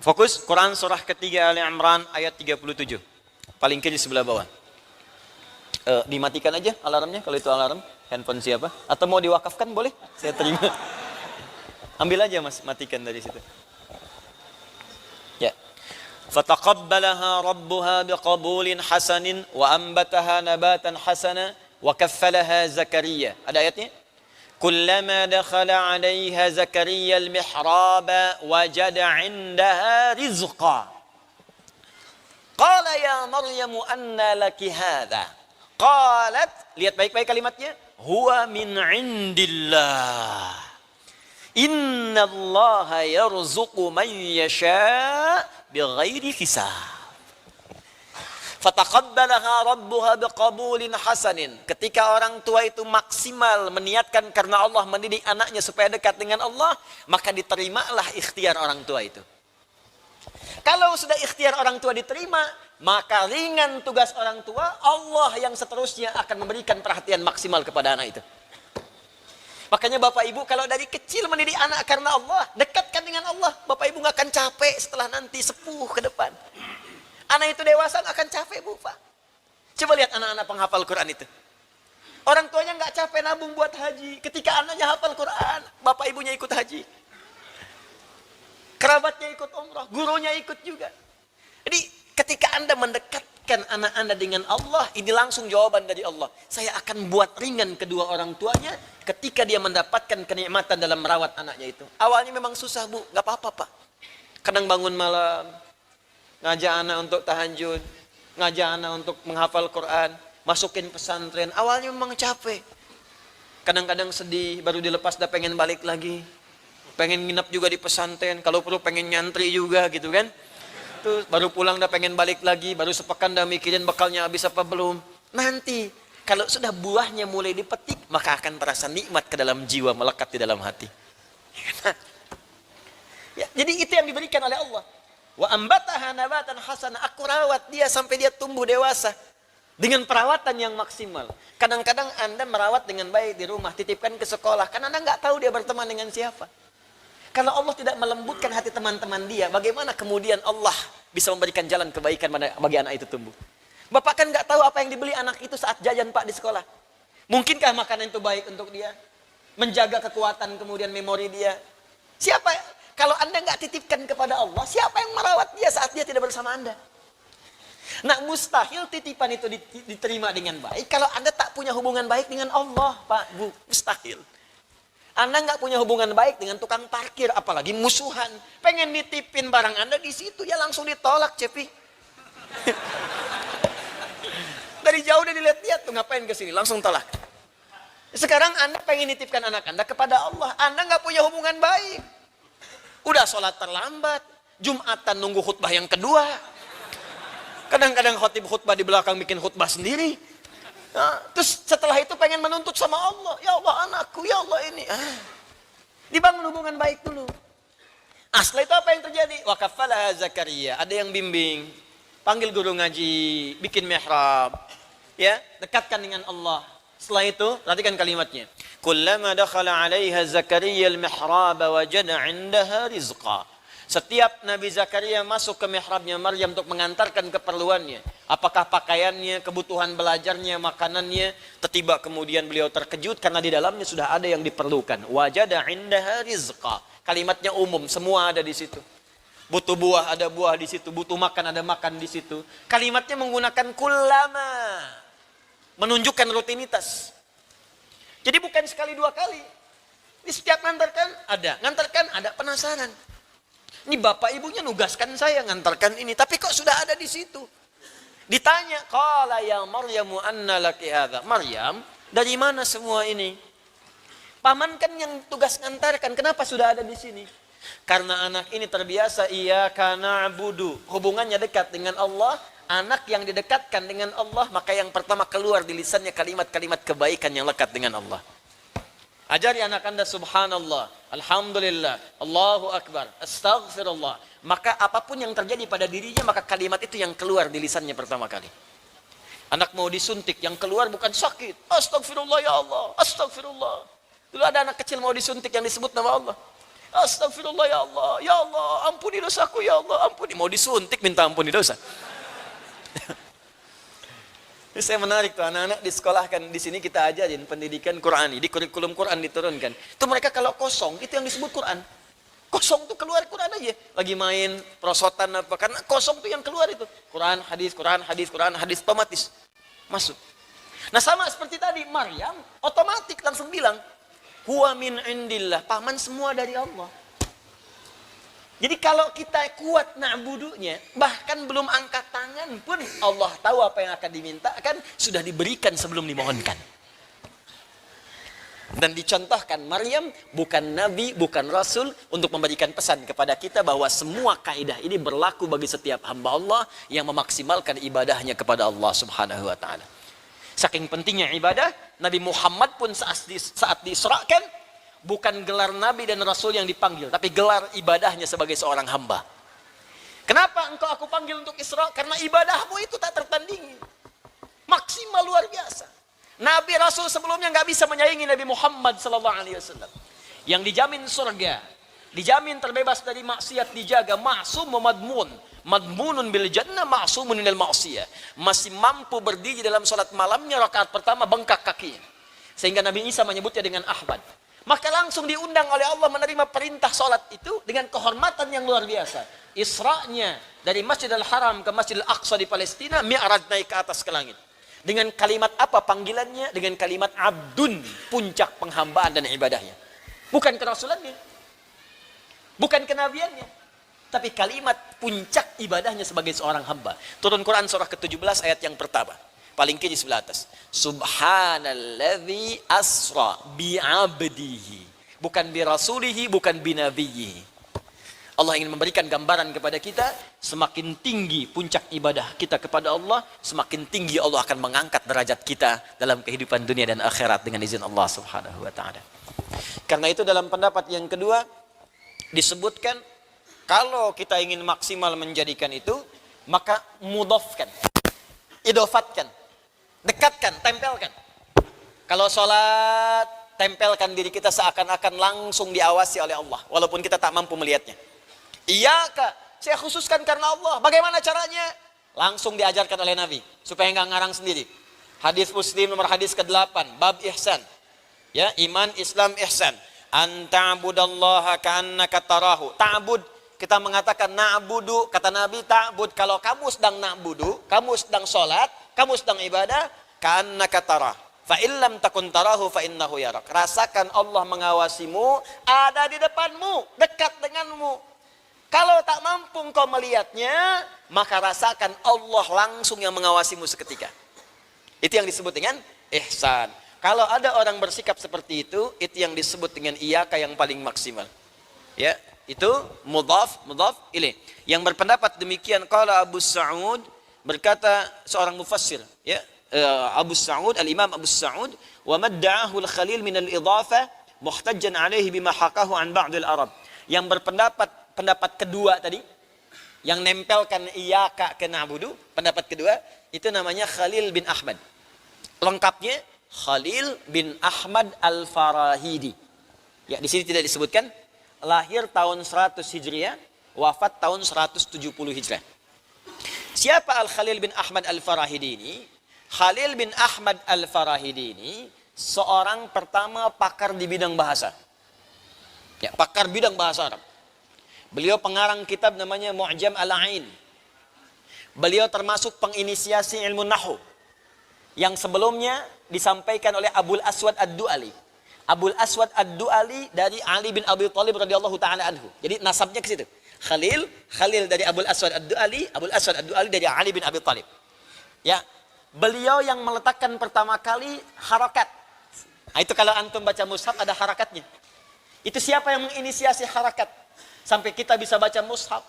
Fokus Quran surah ketiga Ali Imran ayat 37. Paling kiri sebelah bawah. Dimatikan aja alarmnya kalau itu alarm handphone siapa? Atau mau diwakafkan boleh? Saya terima. Ambil aja Mas, matikan dari situ. Ya. Fataqabbalaha rabbuha biqabulin hasanin wa anbataha nabatan hasana wa kaffalaha Zakaria. Ada ayatnya? Kullama dakhala 'alaiha Zakaria al-mihraba wajada 'indaha rizqa. Qala ya Maryamu anna laki hadha? Qalat, lihat baik-baik kalimatnya, huwa min 'indillah. Innallaha yarzuqu man yasha' bighairi hisab. Fataqabbalaha rabbuha biqabulin hasanin. Ketika orang tua itu maksimal meniatkan karena Allah mendidik anaknya supaya dekat dengan Allah, maka diterimalah ikhtiar orang tua itu. Kalau sudah ikhtiar orang tua diterima, maka ringan tugas orang tua, Allah yang seterusnya akan memberikan perhatian maksimal kepada anak itu. Makanya Bapak Ibu kalau dari kecil mendidik anak karena Allah, dekatkan dengan Allah, Bapak Ibu nggak akan capek setelah nanti sepuh ke depan. Anak itu dewasa akan capek, Bu, Pak. Coba lihat anak-anak penghafal Quran itu. Orang tuanya nggak capek nabung buat haji. Ketika anaknya hafal Quran, bapak ibunya ikut haji. Kerabatnya ikut umrah, gurunya ikut juga. Jadi ketika Anda mendekatkan anak Anda dengan Allah, ini langsung jawaban dari Allah. Saya akan buat ringan kedua orang tuanya ketika dia mendapatkan kenikmatan dalam merawat anaknya itu. Awalnya memang susah, Bu. Nggak apa-apa, Pak. Kadang bangun malam, ngajak anak untuk tahajud, ngajak anak untuk menghafal Quran, masukin pesantren. Awalnya memang capek. Kadang-kadang sedih, baru dilepas dah pengen balik lagi. Pengen nginep juga di pesantren, kalau perlu pengen nyantri juga gitu kan. Terus baru pulang dah pengen balik lagi, baru sepekan dah mikirin bekalnya habis apa belum. Nanti kalau sudah buahnya mulai dipetik, maka akan terasa nikmat ke dalam jiwa, melekat di dalam hati. Ya, jadi itu yang diberikan oleh Allah. Wa ambataha nabatan hasana, aku rawat dia sampai dia tumbuh dewasa dengan perawatan yang maksimal. Kadang-kadang Anda merawat dengan baik di rumah, titipkan ke sekolah, karena Anda nggak tahu dia berteman dengan siapa. Kalau Allah tidak melembutkan hati teman-teman dia, bagaimana kemudian Allah bisa memberikan jalan kebaikan bagi anak itu tumbuh? Bapak kan nggak tahu apa yang dibeli anak itu saat jajan Pak di sekolah. Mungkinkah makanan itu baik untuk dia? Menjaga kekuatan kemudian memori dia. Siapa? Kalau Anda nggak titipkan kepada Allah, siapa yang merawat dia saat dia tidak bersama Anda? Nah, mustahil titipan itu diterima dengan baik kalau Anda tak punya hubungan baik dengan Allah, Pak, Bu. Mustahil. Anda nggak punya hubungan baik dengan tukang parkir, apalagi musuhan. Pengen nitipin barang Anda di situ, ya langsung ditolak, Cepi. Dari jauh udah dilihat-lihat tuh, ngapain ke sini, langsung tolak. Sekarang Anda pengen nitipkan anak Anda kepada Allah, Anda nggak punya hubungan baik. Udah sholat terlambat, Jumatan nunggu khutbah yang kedua. Kadang-kadang khotib khutbah di belakang bikin khutbah sendiri. Nah, terus setelah itu pengen menuntut sama Allah. Ya Allah anakku, ya Allah ini. Dibangun hubungan baik dulu. Setelah itu apa yang terjadi? Wa kaffalaha Zakaria. Ada yang bimbing. Panggil guru ngaji, bikin mihrab. Ya, dekatkan dengan Allah. Setelah itu, perhatikan kalimatnya. Kullama dakhala 'alaiha Zakaria al-mihraba wajada 'indaha rizqa. Setiap Nabi Zakaria masuk ke mihrabnya Maryam untuk mengantarkan keperluannya, apakah pakaiannya, kebutuhan belajarnya, makanannya, tiba kemudian beliau terkejut karena di dalamnya sudah ada yang diperlukan. Wajada 'indaha rizqa. Kalimatnya umum, semua ada di situ. Butuh buah, ada buah di situ. Butuh makan, ada makan di situ. Kalimatnya menggunakan kullama, menunjukkan rutinitas. Jadi bukan sekali dua kali. Di setiap ngantarkan ada, penasaran. Ini bapak ibunya nugaskan saya ngantarkan ini, tapi kok sudah ada di situ? Ditanya, qala ya Maryamu anna laki hadza. Maryam, dari mana semua ini? Paman kan yang tugas ngantarkan, kenapa sudah ada di sini? Karena anak ini terbiasa iyyaka na'budu, hubungannya dekat dengan Allah. Anak yang didekatkan dengan Allah, maka yang pertama keluar di lisannya kalimat-kalimat kebaikan yang lekat dengan Allah. Ajari anak Anda subhanallah, alhamdulillah, Allahu akbar, astaghfirullah. Maka apapun yang terjadi pada dirinya, maka kalimat itu yang keluar di lisannya pertama kali. Anak mau disuntik, yang keluar bukan sakit. Astagfirullah ya Allah, astagfirullah. Dulu ada anak kecil mau disuntik yang disebut nama Allah. Astagfirullah ya Allah, ampuni dosaku ya Allah, ampuni. Mau disuntik minta ampuni dosa. Ini saya menarik tuh, anak-anak di sekolah kan, di sini kita ajarin pendidikan Qur'ani, di kurikulum Quran diturunkan. Itu mereka kalau kosong, itu yang disebut Quran. Kosong tuh keluar Quran aja. Lagi main perosotan apa, karena kosong tuh yang keluar itu. Quran, hadis, otomatis masuk. Nah sama seperti tadi, Maryam otomatis langsung bilang, huwa min indillah, paman semua dari Allah. Jadi kalau kita kuat na'budunya, bahkan belum angkat tangan pun Allah tahu apa yang akan dimintakan, sudah diberikan sebelum dimohonkan. Dan dicontohkan Maryam bukan nabi, bukan rasul, untuk memberikan pesan kepada kita bahwa semua kaidah ini berlaku bagi setiap hamba Allah yang memaksimalkan ibadahnya kepada Allah Subhanahu wa taala. Saking pentingnya ibadah, Nabi Muhammad pun saat diisrakan, bukan gelar nabi dan rasul yang dipanggil, tapi gelar ibadahnya sebagai seorang hamba. Kenapa engkau aku panggil untuk Isra? Karena ibadahmu itu tak tertandingi, maksimal, luar biasa. Nabi rasul sebelumnya nggak bisa menyaingi Nabi Muhammad SAW, yang dijamin surga, dijamin terbebas dari maksiat, dijaga ma'sum madmun, madmunun bil jannah ma'sumun minal ma'siyah. Masih mampu berdiri dalam salat malamnya, rakaat pertama bengkak kakinya, sehingga Nabi Isa menyebutnya dengan Ahmad. Maka langsung diundang oleh Allah menerima perintah sholat itu dengan kehormatan yang luar biasa. Isra'nya dari Masjidil Haram ke Masjidil Aqsa di Palestina, mi'raj naik ke atas ke langit. Dengan kalimat apa panggilannya? Dengan kalimat abdun, puncak penghambaan dan ibadahnya. Bukan kerasulannya, bukan kenabiannya, tapi kalimat puncak ibadahnya sebagai seorang hamba. Turun Quran surah ke-17 ayat yang pertama. Paling kiri sebelah atas. Subhanalladzi asra bi'abdihi. Bukan birasulihi, bukan binabiyhi. Allah ingin memberikan gambaran kepada kita, semakin tinggi puncak ibadah kita kepada Allah, semakin tinggi Allah akan mengangkat derajat kita dalam kehidupan dunia dan akhirat dengan izin Allah Subhanahu wa taala. Karena itu dalam pendapat yang kedua disebutkan, kalau kita ingin maksimal menjadikan itu, maka mudhafkan, idofatkan, dekatkan, tempelkan. Kalau sholat, tempelkan diri kita seakan-akan langsung diawasi oleh Allah, walaupun kita tak mampu melihatnya. Iya kak, saya khususkan karena Allah. Bagaimana caranya? Langsung diajarkan oleh Nabi, supaya nggak ngarang sendiri. Hadis Muslim nomor hadis ke-8, bab ihsan. Ya, iman, Islam, ihsan. Anta'budallaha ka'annaka tarahu. Ta'bud, kita mengatakan na'budu, kata Nabi ta'bud. Kalau kamu sedang na'budu, kamu sedang sholat, kamu sedang ibadah, ka'annaka tarah. Fa illam takun tarahu fa innahu yarak. Rasakan Allah mengawasimu, ada di depanmu, dekat denganmu. Kalau tak mampu engkau melihatnya, maka rasakan Allah langsung yang mengawasimu seketika. Itu yang disebut dengan ihsan. Kalau ada orang bersikap seperti itu yang disebut dengan iyaka yang paling maksimal. Ya, itu mudhaf ilaih. Yang berpendapat demikian qala Abu Sa'ud, berkata seorang mufassir, ya, Abu Sa'ud, al-Imam Abu Sa'ud, wa madda'ahu al-Khalil min al-idhafah muhtajjan alaihi bima haqahu an ba'd al-Arab. Yang pendapat kedua tadi, yang nempelkan iyaka ke na'budu, pendapat kedua itu namanya Khalil bin Ahmad. Lengkapnya Khalil bin Ahmad al-Farahidi. Ya, di sini tidak disebutkan. Lahir tahun 100 Hijriah, wafat tahun 170 Hijriah. Siapa Al-Khalil bin Ahmad al-Farahidi ini? Khalil bin Ahmad al-Farahidi ini seorang pertama pakar di bidang bahasa. Ya, pakar bidang bahasa Arab. Beliau pengarang kitab namanya Mu'jam al-Ain. Beliau termasuk penginisiasi ilmu nahwu yang sebelumnya disampaikan oleh Abul Aswad ad-Du'ali. Abul Aswad ad-Du'ali dari Ali bin Abi Thalib radhiyallahu taala anhu. Jadi nasabnya ke situ. Khalil dari Abul Aswad ad-Du'ali, Abul Aswad ad-Du'ali dari Ali bin Abi Thalib. Ya, beliau yang meletakkan pertama kali harakat. Nah, itu kalau antum baca mushaf ada harakatnya. Itu siapa yang menginisiasi harakat? Sampai kita bisa baca mushaf,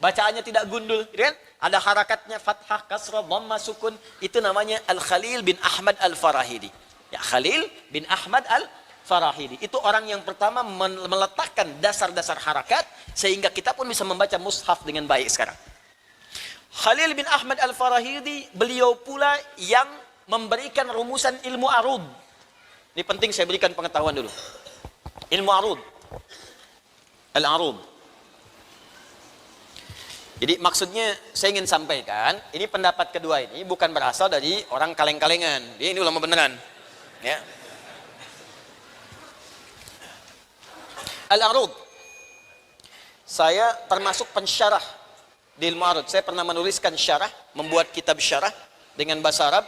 bacaannya tidak gundul, kan? Ada harakatnya, fathah, kasrah, dhamma, sukun. Itu namanya Al-Khalil bin Ahmad al-Farahidi. Ya, Khalil bin Ahmad al-Farahidi. Itu orang yang pertama meletakkan dasar-dasar harakat, sehingga kita pun bisa membaca mushaf dengan baik sekarang. Khalil bin Ahmad al-Farahidi, beliau pula yang memberikan rumusan ilmu arud. Ini penting saya berikan pengetahuan dulu. Ilmu arud. Al-arud. Jadi maksudnya saya ingin sampaikan, ini pendapat kedua ini bukan berasal dari orang kaleng-kalengan. Dia ini ulama beneran. Ya. Al-arud. Saya termasuk pensyarah di ilmu arud. Saya pernah menuliskan syarah, membuat kitab syarah dengan bahasa Arab.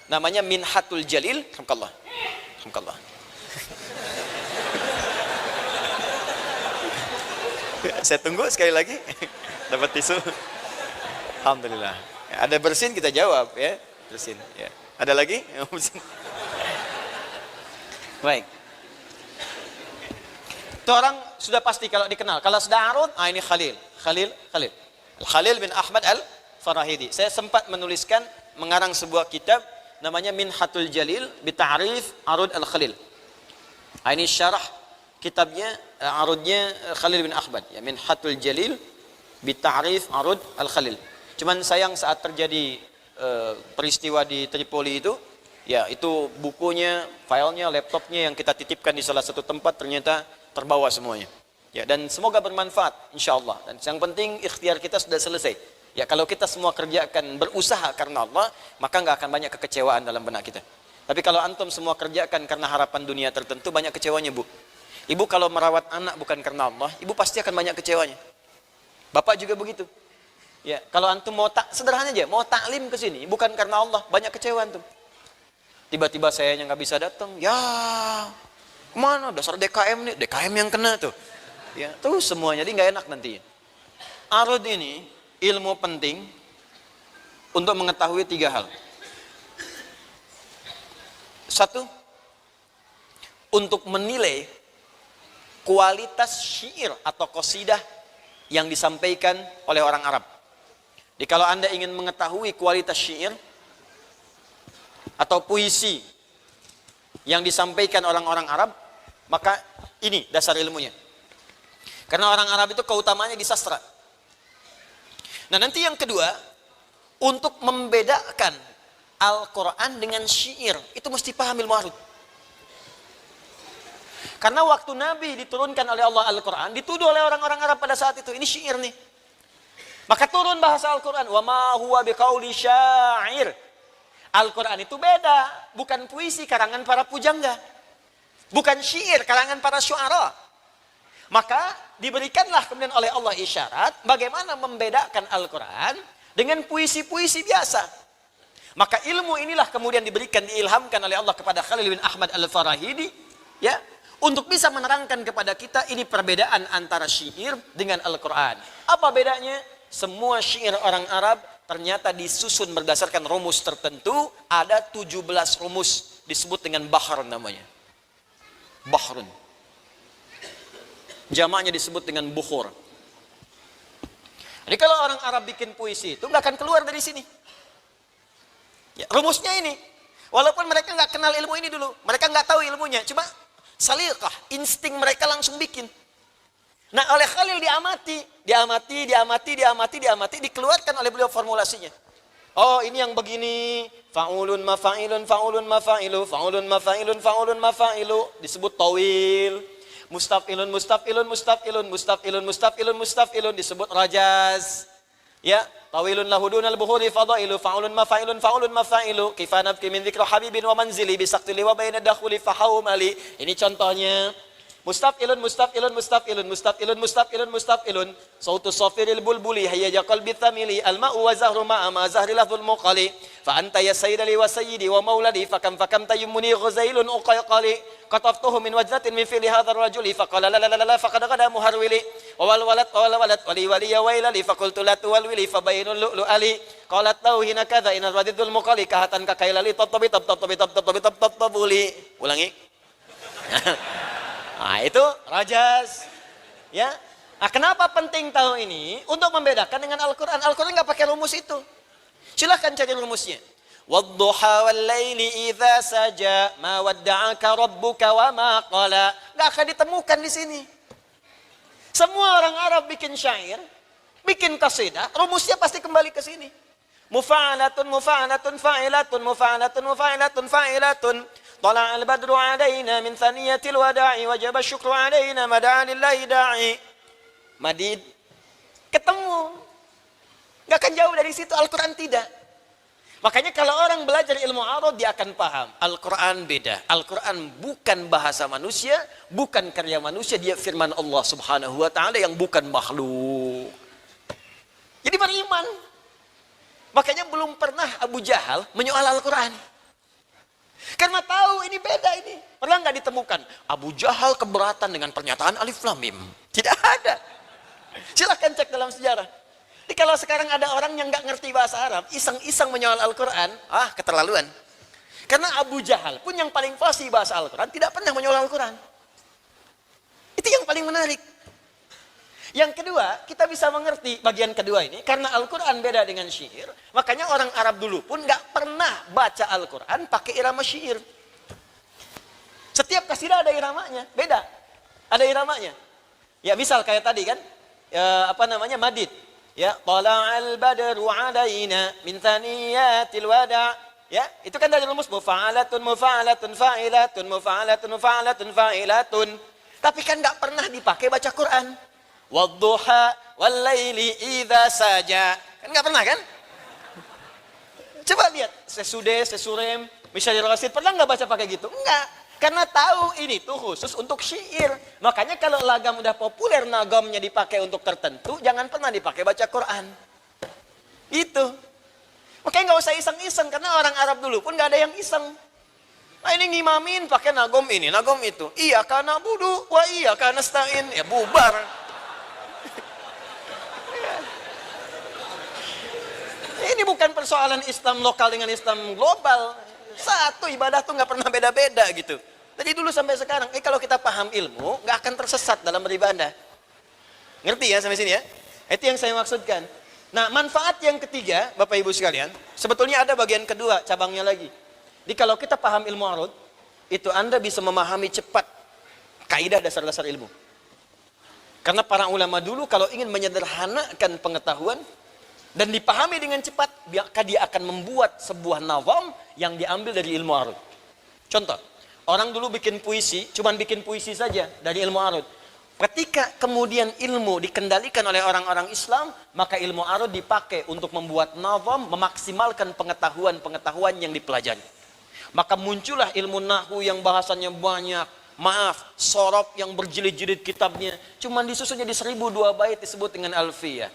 Namanya Minhatul Jalil. Alhamdulillah. Alhamdulillah. Saya tunggu sekali lagi. Dapat tisu. Alhamdulillah. Ada bersin kita jawab ya. Bersin. Ya. Ada lagi? Baik. Itu orang sudah pasti kalau dikenal. Kalau sudah arud, ini Khalil. Khalil bin Ahmad Al-Farahidi. Saya sempat menuliskan, mengarang sebuah kitab namanya Minhatul Jalil bita'rif Arud Al-Khalil. Ini syarah kitabnya, arudnya Khalil bin Ahmad. Ya, Minhatul Jalil bita'rif Arud Al-Khalil. Cuman sayang saat terjadi peristiwa di Tripoli itu, ya itu bukunya, filenya, laptopnya yang kita titipkan di salah satu tempat ternyata terbawa semuanya. Ya, dan semoga bermanfaat insyaallah. Dan yang penting ikhtiar kita sudah selesai. Ya, kalau kita semua kerjakan berusaha karena Allah, maka nggak akan banyak kekecewaan dalam benak kita. Tapi kalau antum semua kerjakan karena harapan dunia tertentu, banyak kecewanya, Bu. Ibu kalau merawat anak bukan karena Allah, ibu pasti akan banyak kecewanya. Bapak juga begitu. Ya, kalau antum mau sederhana aja, mau taklim ke sini bukan karena Allah, banyak kecewa antum. Tiba-tiba saya yang nggak bisa datang, ya kemana? Dasar DKM nih, DKM yang kena tuh. Ya, terus semuanya, jadi nggak enak nanti. Arud ini ilmu penting untuk mengetahui 3 hal. 1, untuk menilai kualitas syair atau qasidah yang disampaikan oleh orang Arab. Jadi kalau Anda ingin mengetahui kualitas syair atau puisi yang disampaikan orang-orang Arab, maka ini dasar ilmunya. Karena orang Arab itu keutamanya di sastra. Nah, nanti yang kedua, untuk membedakan Al-Quran dengan syair, itu mesti paham ilmu arud. Karena waktu Nabi diturunkan oleh Allah Al-Quran, dituduh oleh orang-orang Arab pada saat itu, ini syair nih. Maka turun bahasa Al-Quran, wa ma huwa biqauli syair. Al-Quran itu beda, bukan puisi karangan para pujangga, bukan syair karangan para syuara. Maka diberikanlah kemudian oleh Allah isyarat bagaimana membedakan Al-Quran dengan puisi-puisi biasa. Maka ilmu inilah kemudian diberikan, diilhamkan oleh Allah kepada Khalil bin Ahmad Al-Farahidi, ya, untuk bisa menerangkan kepada kita ini perbedaan antara syair dengan Al-Quran. Apa bedanya? Semua syair orang Arab ternyata disusun berdasarkan rumus tertentu. Ada 17 rumus, disebut dengan bahr namanya. Bahrun. Jamaknya disebut dengan bukhur. Jadi kalau orang Arab bikin puisi itu nggak akan keluar dari sini. Ya, rumusnya ini. Walaupun mereka nggak kenal ilmu ini dulu, mereka nggak tahu ilmunya, cuma salikah, insting mereka langsung bikin. Nah, oleh Khalil diamati, dikeluarkan oleh beliau formulasinya. Oh, ini yang begini, fa'ulun mafa'ilun, fa'ulun mafa'ilu, fa'ulun mafa'ilun, fa'ulun mafa'ilu, disebut tawil. Mustaf'ilun, mustaf'ilun, mustaf'ilun, mustaf'ilun, mustaf'ilun, mustaf'ilun, disebut rajaz. Ya, tawilun lahudunal buhuri fadailu, fa'ulun mafa'ilun, fa'ulun mafa'ilu, kifana bki min dzikra habibin wa manzili bisaqtili wa baina dakhuli fahawmali. Ini contohnya. Mustaf'ilun, mustaf'ilun, mustaf'ilun, mustaf'ilun, mustaf'ilun, mustaf'ilun, sautu safiril bulbuli hayya qalbi thamili, al-ma'u wa zahru ma'a ma zahri lafdhul muqali, fa anta ya sayyidali wa sayyidi wa mauladi, fakam tayyumuni ghuzailun uqayqali, qataftuhu min wajdatin min fili hadzal rajuli, faqala la la la la faqad qada muharwili, wa wal walad wali wali ya wailali, faqultu la tuwalwili, fa bainul lu'lu ali, qalat lahu hina kadza in radidul muqali, kahatan kakailali tatabi tabuli. Ulangi. Nah, itu rajaz. Ya. Nah, kenapa penting tahu ini? Untuk membedakan dengan Al-Quran. Al-Quran nggak pakai rumus itu. Silahkan cari rumusnya. Wadduha wal laili idza saja ma wadda'aka rabbuka wa ma qala. Nggak akan ditemukan di sini. Semua orang Arab bikin syair, bikin qasidah, rumusnya pasti kembali ke sini. Mufa'alatun, mufa'alatun, fa'ilatun, mufa'alatun, mufa'alatun, fa'ilatun. طلع البدر علينا من ثنية الوداع وجب الشكر علينا مدعا لله داعي Madid, ketemu. Nggak akan jauh dari situ, Al-Quran tidak. Makanya kalau orang belajar ilmu arad, dia akan paham. Al-Quran beda. Al-Quran bukan bahasa manusia, bukan karya manusia, dia firman Allah subhanahu wa ta'ala yang bukan makhluk. Jadi beriman. Makanya belum pernah Abu Jahal menyoal Al-Quran. Karena tahu ini beda ini. Pernah nggak ditemukan Abu Jahal keberatan dengan pernyataan Alif Lam Mim? Tidak ada. Silahkan cek dalam sejarah. Jadi kalau sekarang ada orang yang nggak ngerti bahasa Arab, iseng-iseng menyoal Al-Quran, keterlaluan. Karena Abu Jahal pun yang paling fasih bahasa Al-Quran tidak pernah menyoal Al-Quran. Itu yang paling menarik. Yang kedua, kita bisa mengerti bagian kedua ini, karena Al-Quran beda dengan syair, makanya orang Arab dulu pun nggak pernah baca Al-Quran pakai irama syair. Setiap kasidah ada iramanya, beda. Ada iramanya. Ya misal kayak tadi kan, madid. Ya, tala'al badru 'alaina min thaniyatil wada'. Ya, itu kan dari rumus mufa'alatun mufa'alatun fa'ilatun mufa'alatun mufa'alatun fa'ilatun. Tapi kan enggak pernah dipakai baca Quran. Wadduha wal laili idza saja. Kan enggak pernah kan? Coba lihat, sesude, sesurem, misalnya rasid pernah enggak baca pakai gitu? Enggak. Karena tahu ini tuh khusus untuk syair. Makanya kalau lagam udah populer, nagamnya dipakai untuk tertentu, jangan pernah dipakai baca Quran. Itu. Makanya nggak usah iseng-iseng, karena orang Arab dulu pun nggak ada yang iseng. Ini ngimamin pakai nagom ini, nagom itu. Iya karena budu, wah iya karena stain, ya bubar. Ini bukan persoalan Islam lokal dengan Islam global. Satu ibadah tuh nggak pernah beda-beda gitu. Dari dulu sampai sekarang, kalau kita paham ilmu, nggak akan tersesat dalam beribadah. Ngerti ya sampai sini ya? Itu yang saya maksudkan. Nah, manfaat yang ketiga, Bapak Ibu sekalian, sebetulnya ada bagian kedua, cabangnya lagi. Jadi kalau kita paham ilmu arud, itu Anda bisa memahami cepat kaidah dasar-dasar ilmu. Karena para ulama dulu kalau ingin menyederhanakan pengetahuan, dan dipahami dengan cepat, maka dia akan membuat sebuah nazam yang diambil dari ilmu arud. Contoh, orang dulu bikin puisi, cuman bikin puisi saja dari ilmu arud. Ketika kemudian ilmu dikendalikan oleh orang-orang Islam, maka ilmu arud dipakai untuk membuat nazam, memaksimalkan pengetahuan-pengetahuan yang dipelajari. Maka muncullah ilmu nahwu yang bahasanya banyak. Maaf, sorob yang berjilid-jilid kitabnya, cuman disusun jadi 1002 bait disebut dengan alfiyah.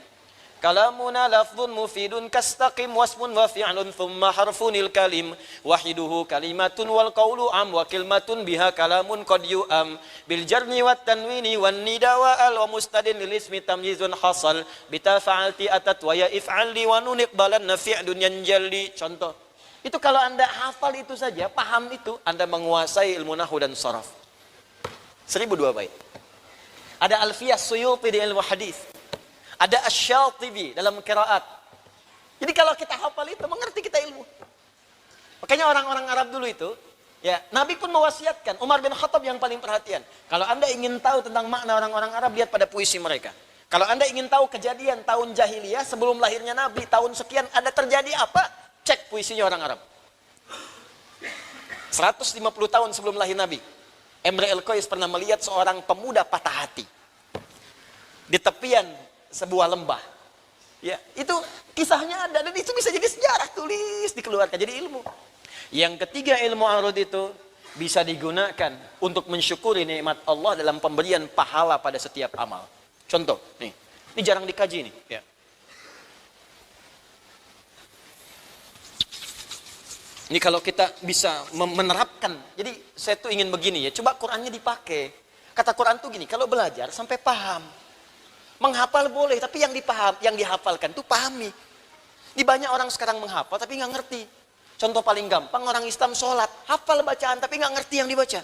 Kalamuna lafdhun mufidun kastaqim wasmun wa fi'lun thumma harfunil kalim wahiduhu kalimatun wal qawlu am wa kilmatun biha kalamun qad yu'am bil jarni wat tanwini wan nida wa al wa mustadin lil ismi tamyizun hasal bitafa'alti atat wa ya if'ali wa nuniqbalan fi'lun yanjalli. Contoh. Itu kalau Anda hafal itu saja, paham itu, Anda menguasai ilmu nahwu dan sharaf. 1002 bait. Ada Alfiyah Suyuti di ilmu hadis. Ada Asy-Syatibi dalam qiraat. Jadi kalau kita hafal itu, mengerti kita ilmu. Makanya orang-orang Arab dulu itu, ya Nabi pun mewasiatkan, Umar bin Khattab yang paling perhatian. Kalau Anda ingin tahu tentang makna orang-orang Arab, lihat pada puisi mereka. Kalau Anda ingin tahu kejadian tahun jahiliyah sebelum lahirnya Nabi, tahun sekian ada terjadi apa? Cek puisinya orang Arab. 150 tahun sebelum lahir Nabi, Emre El-Qais pernah melihat seorang pemuda patah hati di tepian sebuah lembah. Ya, itu kisahnya ada dan itu bisa jadi sejarah, tulis, dikeluarkan jadi ilmu. Yang ketiga, ilmu arud itu bisa digunakan untuk mensyukuri nikmat Allah dalam pemberian pahala pada setiap amal. Contoh, nih. Ini jarang dikaji nih, ya. Ini kalau kita bisa menerapkan. Jadi saya tuh ingin begini ya, coba Qur'annya dipakai. Kata Qur'an tuh gini, kalau belajar sampai paham. Menghafal boleh, tapi yang dihafalkan tuh pahami. Di banyak orang sekarang menghafal tapi nggak ngerti. Contoh paling gampang, orang Islam sholat, hafal bacaan tapi nggak ngerti yang dibaca.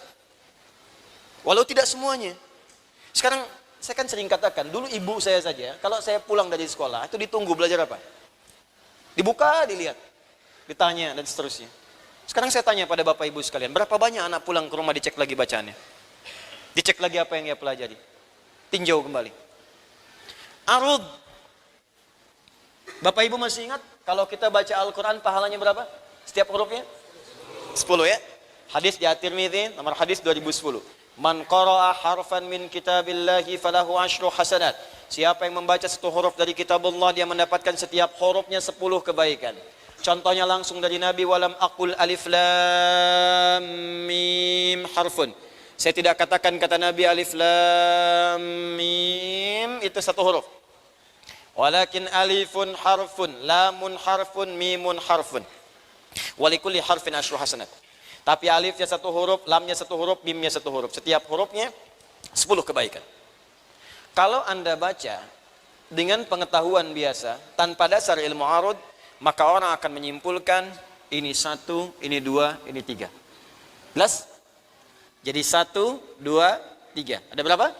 Walau tidak semuanya. Sekarang saya kan sering katakan, dulu ibu saya saja, kalau saya pulang dari sekolah, itu ditunggu belajar apa? Dibuka, dilihat, ditanya dan seterusnya. Sekarang saya tanya pada bapak ibu sekalian, berapa banyak anak pulang ke rumah dicek lagi bacaannya? Dicek lagi apa yang ia pelajari? Tinjau kembali. Arud. Bapak Ibu masih ingat kalau kita baca Al-Quran pahalanya berapa? Setiap hurufnya? 10 ya. Hadis di At-Tirmidzi nomor hadis 2010. Man qara'a harfan min kitabillahi falahu 10 hasanat Siapa yang membaca satu huruf dari kitabullah, dia mendapatkan setiap hurufnya 10 kebaikan. Contohnya langsung dari Nabi, walam aqul alif lam mim harfun. Saya tidak katakan kata Nabi alif lam mim itu satu huruf. Walakin alifun harfun, lamun harfun, mimun harfun. Walikulli harfin asyru hasanat. Tapi alifnya satu huruf, lamnya satu huruf, mimnya satu huruf. Setiap hurufnya 10 kebaikan. Kalau Anda baca dengan pengetahuan biasa, tanpa dasar ilmu arud, maka orang akan menyimpulkan ini 1, ini 2, ini 3. Jelas? Jadi 1, 2, 3. Ada berapa?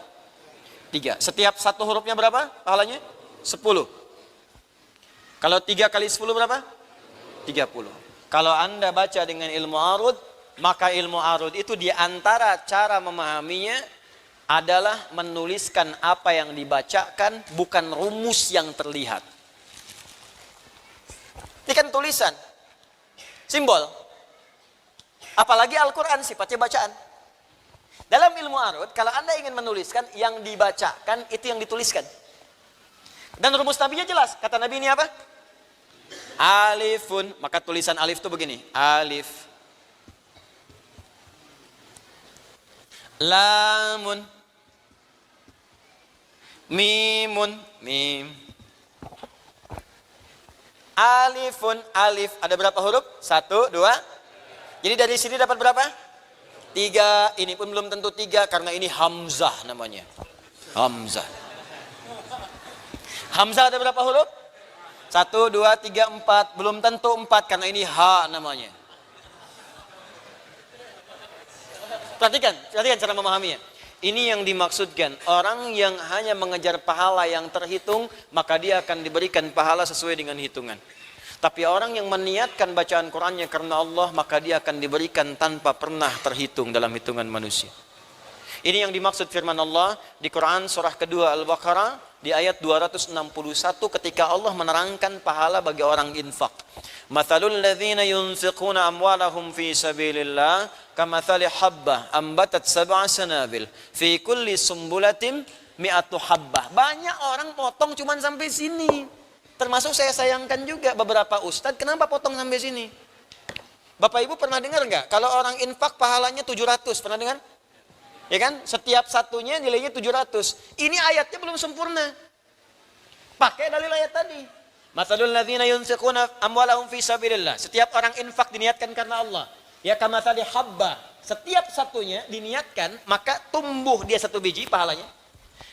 3. Setiap satu hurufnya berapa pahalanya? 10. Kalau 3 kali 10 berapa? 30. Kalau Anda baca dengan ilmu arud, maka ilmu arud itu diantara cara memahaminya adalah menuliskan apa yang dibacakan, bukan rumus yang terlihat. Ini kan tulisan, simbol. Apalagi Al-Quran sifatnya bacaan. Dalam ilmu arud, kalau Anda ingin menuliskan, yang dibacakan itu yang dituliskan. Dan rumus Nabi-nya jelas. Kata Nabi ini apa? Alifun. Maka tulisan alif itu begini. Alif. Lamun. Mimun. Mim. Alifun. Alif. Ada berapa huruf? 1, 2. Jadi dari sini dapat berapa? 3. Ini pun belum tentu 3 karena ini hamzah namanya. Hamzah. Hamzah ada berapa huruf? 1, 2, 3, 4. Belum tentu 4 karena ini ha namanya. Perhatikan cara memahaminya. Ini yang dimaksudkan. Orang yang hanya mengejar pahala yang terhitung, maka dia akan diberikan pahala sesuai dengan hitungan. Tapi orang yang meniatkan bacaan Qur'annya karena Allah, maka dia akan diberikan tanpa pernah terhitung dalam hitungan manusia. Ini yang dimaksud firman Allah di Quran surah kedua Al-Baqarah di ayat 261 ketika Allah menerangkan pahala bagi orang infak. Mathalul ladzina yunfiquna amwalahum fi sabilillah kamathali habbah ambatat sab'a sanabil fi kulli sumbulatin mi'atu habbah. Banyak orang potong cuman sampai sini. Termasuk saya sayangkan juga beberapa ustadz, kenapa potong sampai sini? Bapak Ibu pernah dengar enggak? Kalau orang infak pahalanya 700, pernah dengar? Ya kan? Setiap satunya nilainya 700. Ini ayatnya belum sempurna. Pakai dalil ayat tadi. Matsalul ladzina yunfiquna amwalahum fi sabilillah. Setiap orang infak diniatkan karena Allah. Ya kamatsali habba. Setiap satunya diniatkan, maka tumbuh dia satu biji pahalanya.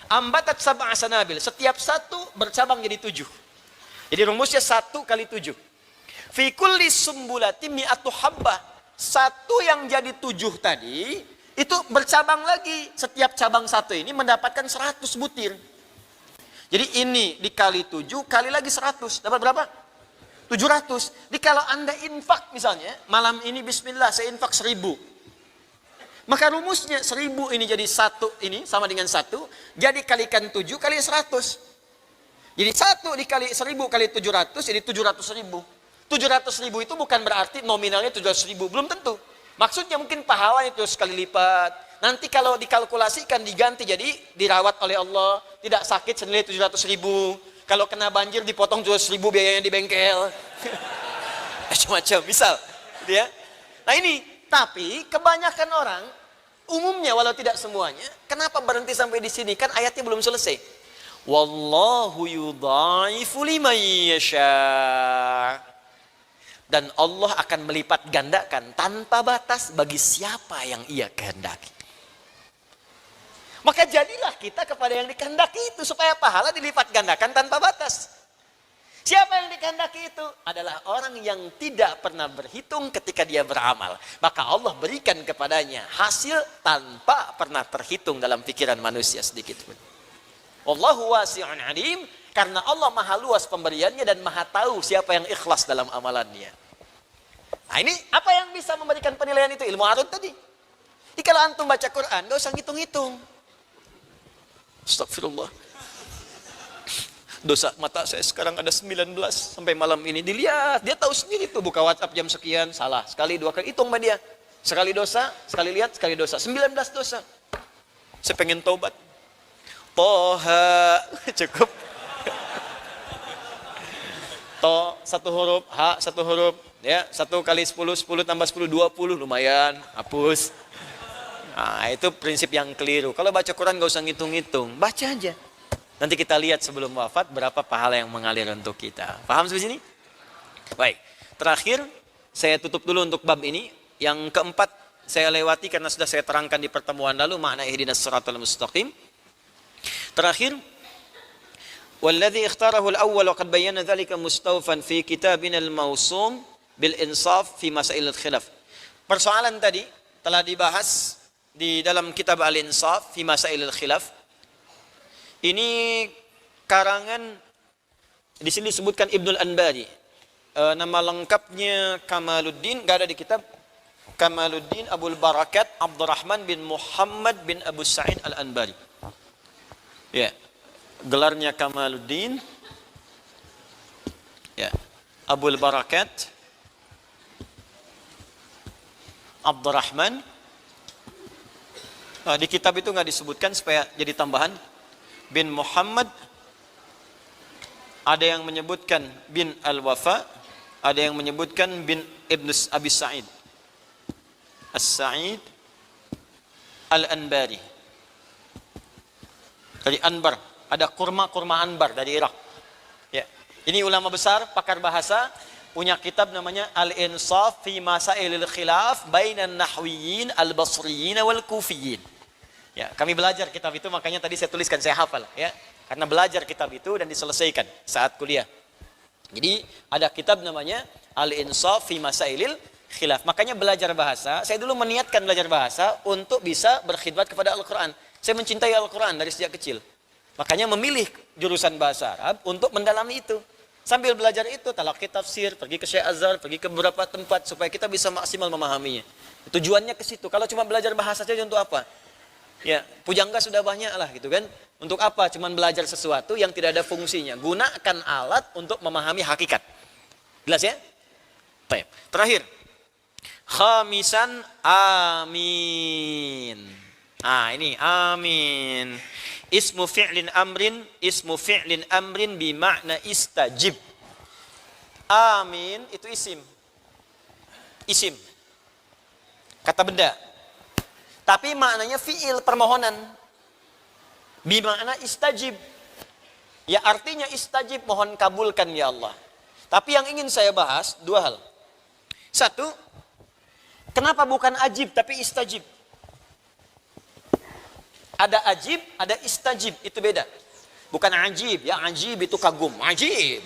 Ambatat sab'a sanabil. Setiap satu bercabang jadi 7. Jadi rumusnya 1 kali 7. Fi kulli sumbulatin mi'atu habbah. Satu yang jadi 7 tadi itu bercabang lagi. Setiap cabang satu ini mendapatkan 100 butir. Jadi ini dikali 7 kali lagi 100. Dapat berapa? 700. Jadi kalau Anda infak misalnya, malam ini bismillah saya infak 1000. Maka rumusnya 1000 ini jadi 1 ini sama dengan 1. Jadi kalikan 7 kali 100. Jadi 1 dikali 1000 kali 700 jadi 700.000. 700.000 itu bukan berarti nominalnya 700.000. Belum tentu. Maksudnya mungkin pahala itu sekali lipat. Nanti kalau dikalkulasikan diganti jadi dirawat oleh Allah, tidak sakit senilai 700.000. Kalau kena banjir dipotong 700.000 biayanya di bengkel. Macam-macam misal, gitu ya. Nah ini, tapi kebanyakan orang umumnya walau tidak semuanya, kenapa berhenti sampai di sini? Kan ayatnya belum selesai. Wallahu yudhaifu liman yasha. Dan Allah akan melipat gandakan tanpa batas bagi siapa yang ia kehendaki. Maka jadilah kita kepada yang dikehendaki itu supaya pahala dilipat gandakan tanpa batas. Siapa yang dikehendaki itu? Adalah orang yang tidak pernah berhitung ketika dia beramal. Maka Allah berikan kepadanya hasil tanpa pernah terhitung dalam pikiran manusia sedikit pun. Wallahu wasi'un alim. Karena Allah maha luas pemberiannya dan maha tahu siapa yang ikhlas dalam amalannya. Nah ini apa yang bisa memberikan penilaian itu? Ilmu arud tadi. Jadi kalau antum baca Quran, gak usah ngitung-ngitung. Astagfirullah. Dosa mata saya sekarang ada 19 sampai malam ini. Dilihat, dia tahu sendiri tuh buka WhatsApp jam sekian, salah. Sekali, 2 kali, hitung sama dia. Sekali dosa, sekali lihat, sekali dosa. 19 dosa. Saya pengen taubat. Toha. Cukup. To satu huruf, ha satu huruf, ya 1 kali 10, 10 tambah 10, 20, lumayan, hapus. Nah, itu prinsip yang keliru. Kalau baca Quran gak usah ngitung-ngitung, baca aja. Nanti kita lihat sebelum wafat berapa pahala yang mengalir untuk kita. Paham sampai sini? Baik, terakhir saya tutup dulu untuk bab ini. Yang keempat saya lewati karena sudah saya terangkan di pertemuan lalu, makna ihdinas siratal mustaqim. Terakhir, والذي اختاره الأول وقد بينا ذلك مستوفا في كتابنا الموسوم بالإنصاف في مسائل الخلاف. Persoalan tadi telah dibahas di dalam kitab Al-Insaf fi Masail al-Khilaf. Ini karangan di sini disebutkan Ibnul Anbari. Nama lengkapnya Kamaluddin, enggak ada di kitab. Kamaluddin Abul Barakat Abdurrahman bin Muhammad bin Abu Sa'id Al-Anbari. Ya. Gelarnya Kamaluddin, ya, Abul Barakat Abdurrahman. Di kitab itu nggak disebutkan supaya jadi tambahan. Bin Muhammad, ada yang menyebutkan bin Al-Wafa, ada yang menyebutkan bin Ibn Abi Sa'id As-Sa'id Al-Anbari. Dari Anbar. Ada kurma Anbar dari Irak. Ya. Ini ulama besar, pakar bahasa, punya kitab namanya Al-Insaf fi Masailil Khilaf bainan Nahwiyin Al-Basriyin wal Kufiyin. Ya, kami belajar kitab itu, makanya tadi saya tuliskan, saya hafal, ya. Karena belajar kitab itu dan diselesaikan saat kuliah. Jadi ada kitab namanya Al-Insaf fi Masailil Khilaf. Makanya belajar bahasa, saya dulu meniatkan belajar bahasa untuk bisa berkhidmat kepada Al-Qur'an. Saya mencintai Al-Qur'an dari sejak kecil. Makanya memilih jurusan bahasa Arab untuk mendalami itu. Sambil belajar itu, talaqi tafsir, pergi ke Syekh Azhar, pergi ke beberapa tempat supaya kita bisa maksimal memahaminya. Tujuannya ke situ. Kalau cuma belajar bahasa saja untuk apa? Ya, pujangga sudah banyak lah gitu kan. Untuk apa? Cuman belajar sesuatu yang tidak ada fungsinya. Gunakan alat untuk memahami hakikat. Jelas ya? Baik. Terakhir. Khamisan amin. Ini amin. Ismu fi'lin amrin bimakna istajib. Amin itu isim. Isim. Kata benda. Tapi maknanya fi'il, permohonan. Bimakna istajib. Ya artinya istajib, mohon kabulkan ya Allah. Tapi yang ingin saya bahas dua hal. Satu, kenapa bukan ajib tapi istajib? Ada ajib, ada istajib, itu beda. Bukan ajib, ya ajib itu kagum, ajib.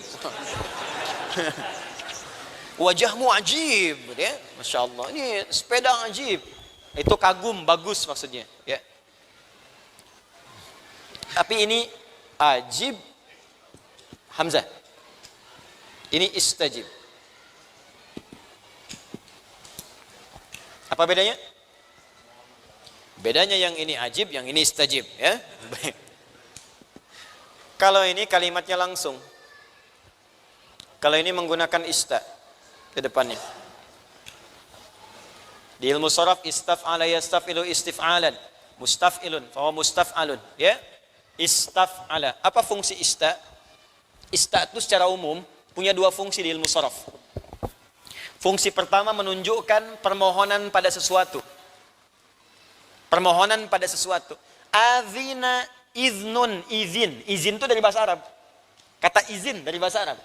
Wajahmu ajib, ya. Masya Allah, ini sepeda ajib. Itu kagum, bagus maksudnya, ya. Tapi ini ajib, hamzah. Ini istajib. Apa bedanya? Bedanya yang ini ajib, yang ini istajib, ya. Kalau ini kalimatnya langsung. Kalau ini menggunakan ista di depannya. Di ilmu sharaf istaf'ala yastaf'ilu istif'alan, mustaf'ilun, fa huwa mustaf'alun, ya. Istaf'ala. Apa fungsi ista? Ista itu secara umum punya dua fungsi di ilmu sharaf. Fungsi pertama menunjukkan permohonan pada sesuatu. Permohonan pada sesuatu. Azina iznun, izin. Izin itu dari bahasa Arab. Kata izin dari bahasa Arab.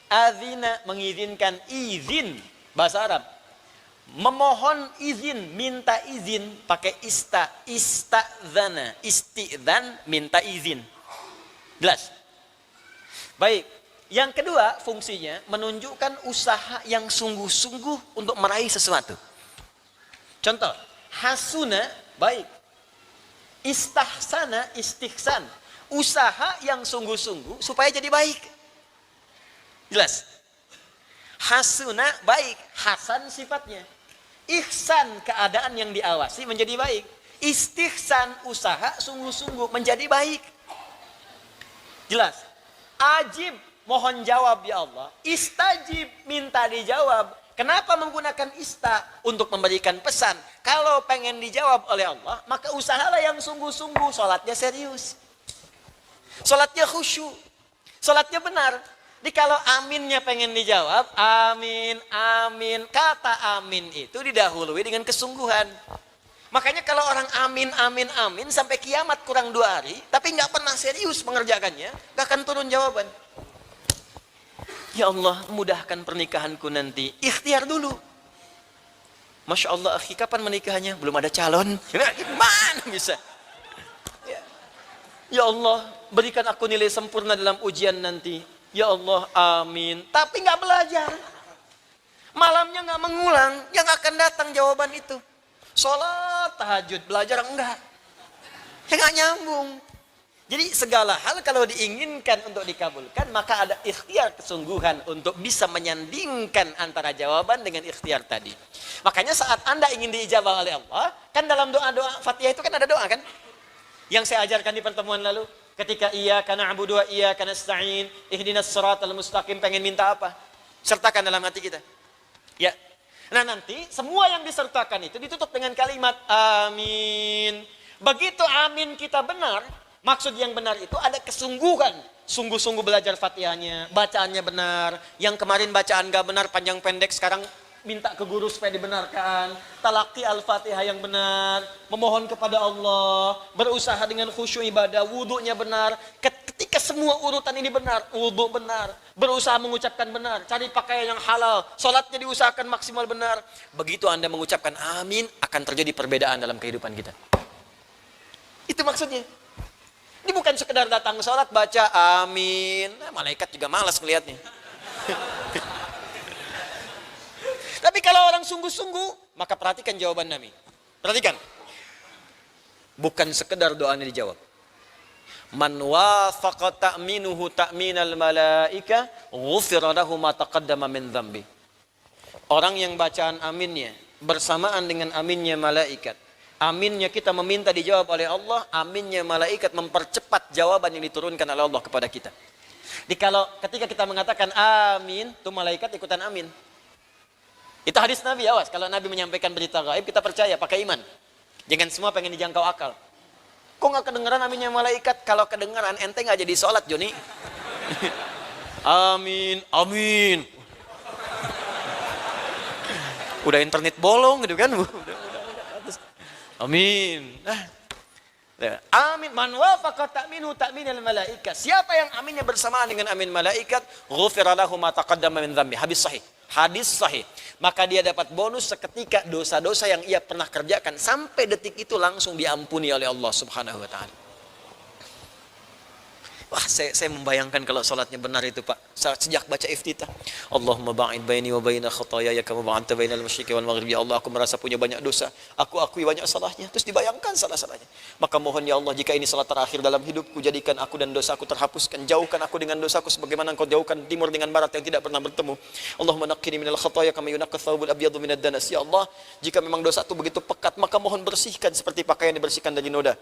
Azina mengizinkan, izin bahasa Arab. Memohon izin, minta izin pakai ista, istadzana, istidzan, minta izin. Jelas? Baik. Yang kedua fungsinya menunjukkan usaha yang sungguh-sungguh untuk meraih sesuatu. Contoh, hasuna, baik. Istahsana, istihsan. Usaha yang sungguh-sungguh supaya jadi baik. Jelas? Hasuna, baik. Hasan sifatnya. Ihsan, keadaan yang diawasi menjadi baik. Istihsan, usaha sungguh-sungguh menjadi baik. Jelas? Ajib, mohon jawab ya Allah. Istajib, minta dijawab. Kenapa menggunakan ista? Untuk memberikan pesan. Kalau pengen dijawab oleh Allah, maka usahalah yang sungguh-sungguh, sholatnya serius. Salatnya khusyuk. Salatnya benar. Jadi kalau aminnya pengen dijawab, amin, amin. Kata amin itu didahului dengan kesungguhan. Makanya kalau orang amin, amin, amin sampai kiamat kurang 2 hari, tapi nggak pernah serius mengerjakannya, nggak akan turun jawaban. Ya Allah, mudahkan pernikahanku nanti. Ikhtiar dulu. Masya Allah, akhi, kapan menikahnya? Belum ada calon. Gimana bisa? Ya Allah, berikan aku nilai sempurna dalam ujian nanti. Ya Allah, amin. Tapi nggak belajar. Malamnya nggak mengulang, yang akan datang jawaban itu. Sholat, tahajud, belajar enggak. Ya nggak nyambung. Jadi segala hal kalau diinginkan untuk dikabulkan, maka ada ikhtiar kesungguhan untuk bisa menyandingkan antara jawaban dengan ikhtiar tadi. Makanya saat Anda ingin diijabah oleh Allah, kan dalam doa-doa Fatihah itu kan ada doa kan? Yang saya ajarkan di pertemuan lalu, ketika iyyaka na'budu wa iyyaka nasta'in, ihdinas siratal mustaqim, pengen minta apa? Sertakan dalam hati kita. Ya. Nah nanti semua yang disertakan itu ditutup dengan kalimat amin. Begitu amin kita benar, maksud yang benar itu ada kesungguhan. Sungguh-sungguh belajar Fatihahnya, bacaannya benar. Yang kemarin bacaan gak benar, panjang pendek, sekarang minta ke guru supaya dibenarkan. Talaki Al-Fatihah yang benar, memohon kepada Allah, berusaha dengan khusyuk ibadah, wudunya benar. Ketika semua urutan ini benar, wudu benar, berusaha mengucapkan benar, cari pakaian yang halal, sholatnya diusahakan maksimal benar. Begitu Anda mengucapkan amin, akan terjadi perbedaan dalam kehidupan kita. Itu maksudnya. Ini bukan sekedar datang sholat, baca amin. Nah, malaikat juga malas melihatnya. Tapi kalau orang sungguh-sungguh, maka perhatikan jawaban Nabi. Perhatikan. Bukan sekedar doanya dijawab. Man wafaqa ta'minuhu ta'minal malaika, ghufira lahu ma taqaddama min dzambi. Orang yang bacaan aminnya bersamaan dengan aminnya malaikat. Aminnya kita meminta dijawab oleh Allah, aminnya malaikat mempercepat jawaban yang diturunkan oleh Allah kepada kita. Jadi kalau ketika kita mengatakan amin, tuh malaikat ikutan amin. Itu hadis Nabi, awas. Kalau Nabi menyampaikan berita gaib, kita percaya, pakai iman. Jangan semua pengen dijangkau akal. Kok nggak kedengeran aminnya malaikat? Kalau kedengeran, ente nggak jadi sholat, Joni. Amin, amin. Udah internet bolong gitu kan. Amin. Amin. Man wafaqa ta'minu ta'minal malaikat. Siapa yang aminnya bersamaan dengan amin malaikat, ghufira lahu ma taqaddama min dzambi. Hadis sahih. Hadis sahih. Maka dia dapat bonus seketika dosa-dosa yang ia pernah kerjakan sampai detik itu langsung diampuni oleh Allah Subhanahu wa taala. Wah, saya membayangkan kalau salatnya benar itu, Pak. Sejak baca iftitah, Allahumma ba'id baini wa baina khataayaya kama ba'adta bainal masyriqi wal maghribi. Ya Allah, aku merasa punya banyak dosa. Aku akui banyak salahnya. Terus dibayangkan salah-salahnya. Maka mohon ya Allah, jika ini salat terakhir dalam hidupku, jadikan aku dan dosaku terhapuskan. Jauhkan aku dengan dosaku sebagaimana Engkau jauhkan timur dengan barat yang tidak pernah bertemu. Allahumma naqqini minal khataaya kama yunaqqa thawbul abyadu minad danas. Ya Allah, jika memang dosa itu begitu pekat, maka mohon bersihkan seperti pakaian dibersihkan dari noda.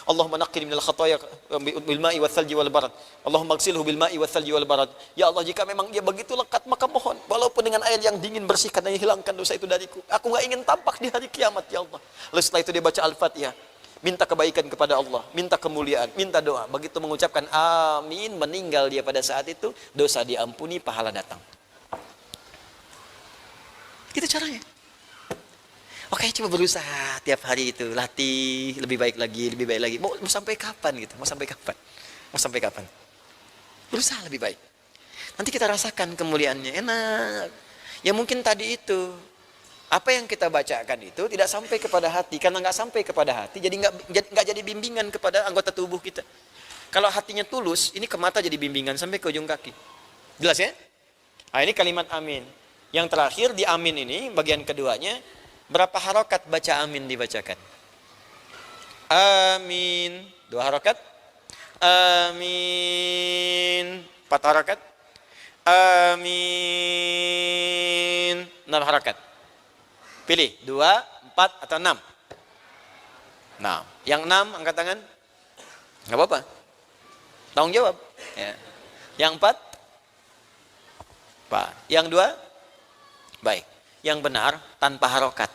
Allahumma naqqini minal khataaya bil ma'i wal thalji wal barad. Allahumma ghsilhu bil ma'i wal thalji wal barad. Ya Allah, jika memang dia begitu lekat, maka mohon walaupun dengan air yang dingin bersihkan dan hilangkan dosa itu dariku. Aku enggak ingin tampak di hari kiamat, ya Allah. Lalu setelah itu dia baca Al-Fatihah, minta kebaikan kepada Allah, minta kemuliaan, minta doa. Begitu mengucapkan amin, meninggal dia pada saat itu, dosa diampuni, pahala datang. Itu caranya. Oke, coba berusaha tiap hari itu, latih lebih baik lagi, lebih baik lagi. Mau sampai kapan gitu? Mau sampai kapan? Mau sampai kapan? Berusaha lebih baik. Nanti kita rasakan kemuliaannya, enak. Ya mungkin tadi itu, apa yang kita bacakan itu tidak sampai kepada hati. Karena nggak sampai kepada hati, jadi nggak jadi bimbingan kepada anggota tubuh kita. Kalau hatinya tulus, ini ke mata jadi bimbingan sampai ke ujung kaki. Jelas ya? Nah, ini kalimat amin. Yang terakhir di amin ini, bagian keduanya, berapa harokat baca amin dibacakan? Amin. 2 harokat. Amin. 4 harokat. Amin. 6 harokat. Pilih 2, 4 atau 6. Nah, yang 6 angkat tangan. Nggak apa-apa. Tanggung jawab. Ya. Yang 4, Pak. Yang 2, baik. Yang benar tanpa harokat.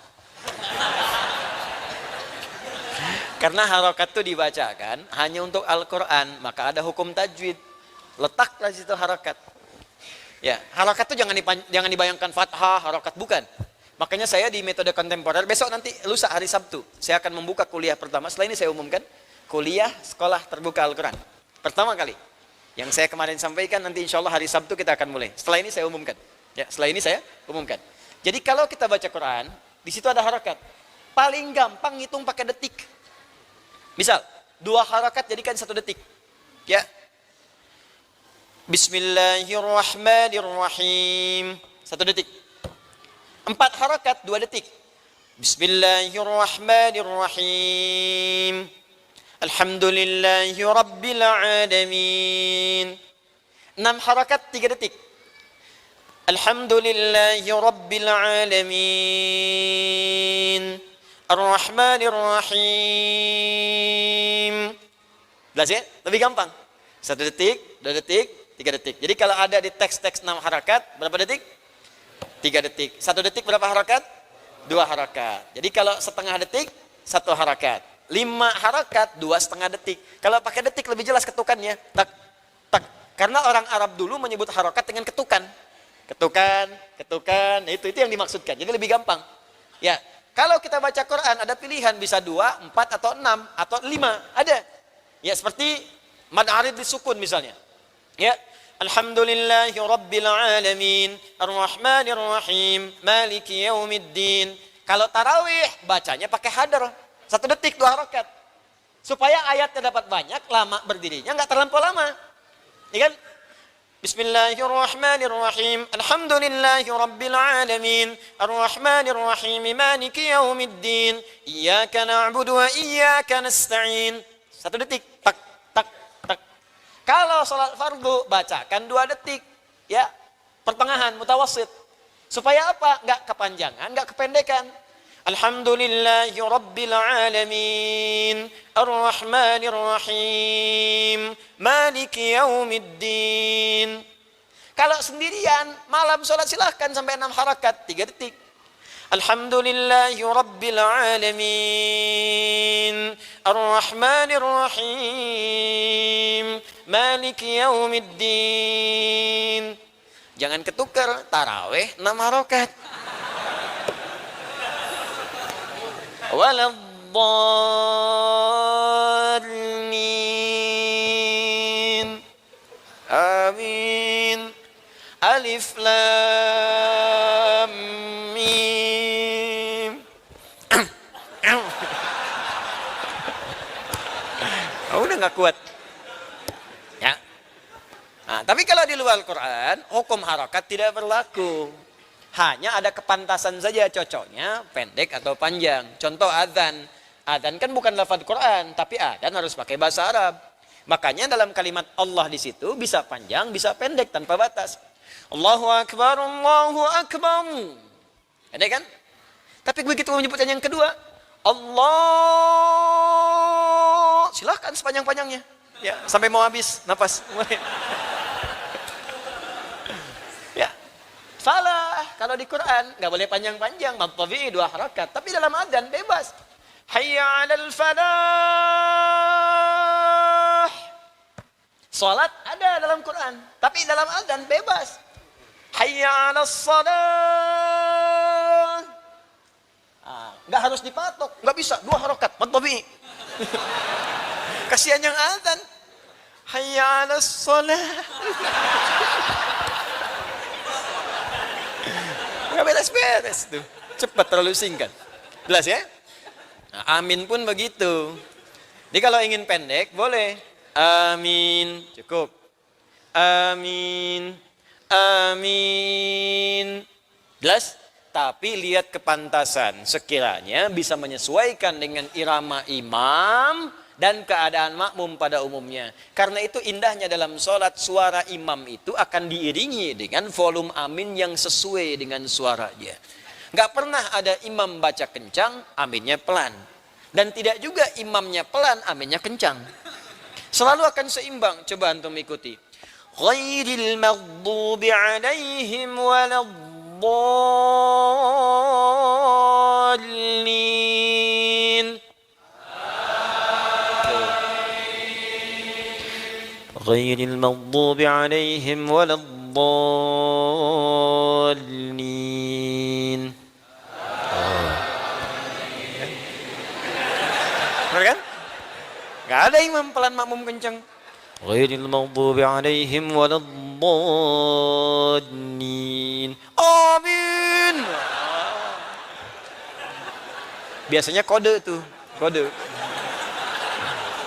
Karena harokat itu dibacakan hanya untuk Al-Quran, maka ada hukum tajwid. Letaklah situ harokat. Ya, harokat itu jangan dibayangkan fathah, harokat, bukan. Makanya saya di metode kontemporer, besok nanti lusa hari Sabtu, saya akan membuka kuliah pertama. Setelah ini saya umumkan, kuliah sekolah terbuka Al-Quran. Pertama kali. Yang saya kemarin sampaikan, nanti insya Allah hari Sabtu kita akan mulai. Setelah ini saya umumkan. Ya, setelah ini saya umumkan. Jadi kalau kita baca Quran, di situ ada harokat. Paling gampang ngitung pakai detik. Misal, 2 harakat jadikan 1 detik. Ya. Bismillahirrahmanirrahim. 1 detik. 4 harakat 2 detik. Bismillahirrahmanirrahim. Alhamdulillahi rabbil alamin. 6 harakat 3 detik. Alhamdulillahi rabbil alamin. Ar-Rahmanir Rahim. Jelas ya? Lebih gampang. 1 detik, 2 detik, 3 detik. Jadi kalau ada di teks-teks 6 harakat, berapa detik? 3 detik. 1 detik berapa harakat? 2 harakat. Jadi kalau setengah detik, 1 harakat. 5 harakat, 2,5 detik. Kalau pakai detik lebih jelas ketukannya. Tak, tak. Karena orang Arab dulu menyebut harakat dengan ketukan. Ketukan, ketukan. Nah, itu yang dimaksudkan. Jadi lebih gampang. Ya. Kalau kita baca Quran ada pilihan bisa 2, 4 atau 6 atau 5, ada. Ya seperti mad arid disukun misalnya. Ya, Alhamdulillahi rabbil alamin, Ar-Rahmanir Rahim, Maliki yaumiddin. Kalau tarawih bacanya pakai hadar. 1 detik 2 harakat. Supaya ayatnya dapat banyak, lama berdirinya enggak terlampau lama. Ya kan? Bismillahirrahmanirrahim. Alhamdulillahi rabbil alamin. Ar-Rahmanir Rahim. Maliki yaumiddin. Iyyaka na'budu wa iyyaka nasta'in. 1 detik. Tak, tak, tak. Kalau salat fardu bacakan 2 detik. Ya, pertengahan, mutawassit. Supaya apa? Enggak kepanjangan, enggak kependekan. Alhamdulillahi rabbil alamin. Ar-Rahmanir Rahim. Maliki yaumiddin. Kalau sendirian, malam sholat silahkan sampai 6 harakat, 3 detik. Alhamdulillahi rabbil alamin. Ar-Rahmanir Rahim. Maliki yaumiddin. Jangan ketukar, tarawih 6 harakat. Waladdallin. Amin. Alif lam mim. Oh, udah nggak kuat. Ya. Nah, tapi kalau di luar Al-Quran, hukum harakat tidak berlaku. Hanya ada kepantasan saja, cocoknya pendek atau panjang. Contoh adzan. Adzan kan bukan lafaz Quran, tapi adzan harus pakai bahasa Arab. Makanya dalam kalimat Allah di situ bisa panjang, bisa pendek tanpa batas. Allahu Akbar, Allahu Akbar. Pendek kan? Tapi begitu menyebutkan yang kedua, Allah, silahkan sepanjang-panjangnya. Ya, sampai mau habis napas. Salah, kalau di Quran nggak boleh panjang-panjang, matabi 2 harakat. Tapi dalam adzan bebas. Hayya 'alal falah. Salat ada dalam Quran, tapi dalam adzan bebas. Hayya 'alas salah. Nggak harus dipatok, nggak bisa 2 harakat, matabi. Kasihan yang adzan. Hayya 'alas salah. Nggak beres-beres tuh. Cepat, terlalu singkat. Jelas ya? Nah, amin pun begitu. Jadi kalau ingin pendek, boleh. Amin. Cukup. Amin. Amin. Jelas? Tapi lihat kepantasan. Sekiranya bisa menyesuaikan dengan irama imam dan keadaan makmum pada umumnya. Karena itu indahnya dalam sholat, suara imam itu akan diiringi dengan volume amin yang sesuai dengan suaranya. Nggak pernah ada imam baca kencang, aminnya pelan. Dan tidak juga imamnya pelan, aminnya kencang. Selalu akan seimbang. Coba antum ikuti. Ghairil maghdubi alaihim waladdallin. ghairil maghdubi 'alaihim waladdallin. Benar kan? Gak ada imam pelan makmum kencang. Ghairil maghdubi 'alaihim waladdallin. Amin. Biasanya kode tuh, kode.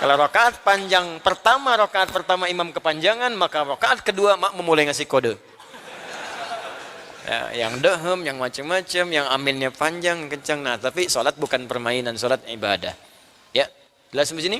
Kalau rakaat pertama imam kepanjangan, maka rakaat kedua makmum mulai ngasih kode. Ya, yang dehem, yang macam-macam, yang aminnya panjang, kencang. Nah, tapi sholat bukan permainan, sholat ibadah. Ya, jelas di sini?